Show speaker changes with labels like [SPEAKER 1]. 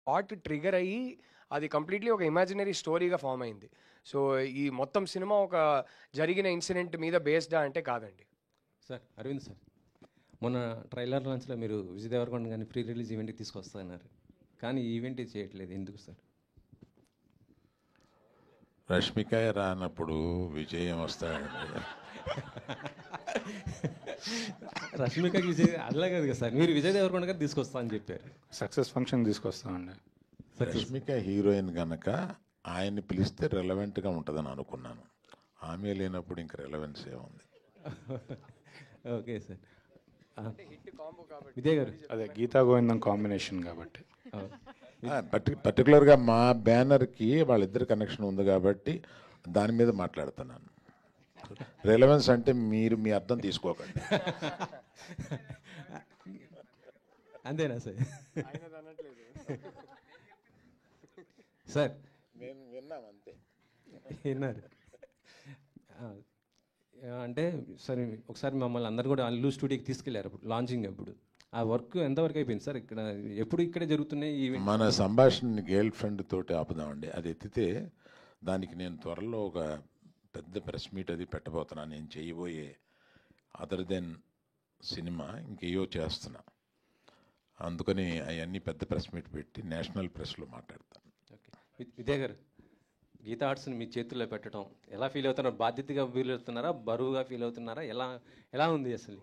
[SPEAKER 1] Thought trigger అయ్యి అది completely ఒక ఇమాజినరీ స్టోరీగా ఫామ్ అయింది. సో ఈ మొత్తం సినిమా ఒక జరిగిన ఇన్సిడెంట్ మీద బేస్డా అంటే కాదండి.
[SPEAKER 2] సార్ అరవింద్ సార్, మొన్న ట్రైలర్ లాంచ్లో మీరు విజయ్ దేవరకొండ కానీ ప్రీ రిలీజ్ ఈవెంట్కి తీసుకొస్తున్నారు, కానీ ఈవెంట్ చేయట్లేదు, ఎందుకు సార్?
[SPEAKER 3] రష్మిక రానప్పుడు విజయం వస్తాడండి.
[SPEAKER 2] రష్మికకి విజయ్ అలా కాదు కదా సార్, మీరు విజయ్ దేవరకొండ గారు తీసుకొస్తా అని చెప్పారు.
[SPEAKER 4] సక్సెస్ ఫంక్షన్ తీసుకొస్తామండి.
[SPEAKER 3] రష్మిక హీరోయిన్ కనుక ఆయన్ని పిలిస్తే రెలవెంట్గా ఉంటుందని అనుకున్నాను. ఆమె లేనప్పుడు ఇంక రెలవెన్స్ ఏముంది.
[SPEAKER 2] Okay sir. విజయ్ గారు,
[SPEAKER 4] అదే గీతా గోవిందం కాంబినేషన్ కాబట్టి
[SPEAKER 3] పర్టికులర్గా మా బ్యానర్కి వాళ్ళిద్దరి కనెక్షన్ ఉంది కాబట్టి దాని మీద మాట్లాడుతున్నాను. రెలవెన్స్ అంటే మీరు మీ అర్థం తీసుకోకండి.
[SPEAKER 2] అంతేనా సార్? సార్
[SPEAKER 3] నేను విన్నాం అంతే.
[SPEAKER 2] విన్నారు అంటే సరే, ఒకసారి మమ్మల్ని అందరు కూడా అల్లు స్టూడియోకి తీసుకెళ్లారు అప్పుడు లాంచింగ్ అప్పుడు. ఆ వర్క్ ఎంతవరకు అయిపోయింది సార్? ఇక్కడ ఎప్పుడు ఇక్కడే జరుగుతున్నాయి ఈవెంట్?
[SPEAKER 3] మన సంభాషణ గర్ల్ ఫ్రెండ్ తోటి ఆపుదామండి. అది ఎత్తితే దానికి నేను త్వరలో ఒక పెద్ద ప్రెస్ మీట్ అది పెట్టబోతున్నాను. నేను చేయబోయే అదర్ దెన్ సినిమా ఇంకేయో చేస్తున్నా. అందుకని అవన్నీ పెద్ద ప్రెస్ మీట్ పెట్టి నేషనల్ ప్రెస్లో మాట్లాడతాను.
[SPEAKER 2] ఓకే. విజయ్ గారు, గీతా ఆర్ట్స్ని మీ చేతుల్లో పెట్టడం ఎలా ఫీల్ అవుతున్నారు? బాధ్యతగా ఫీల్ అవుతున్నారా, బరువుగా ఫీల్ అవుతున్నారా, ఎలా ఉంది అసలు?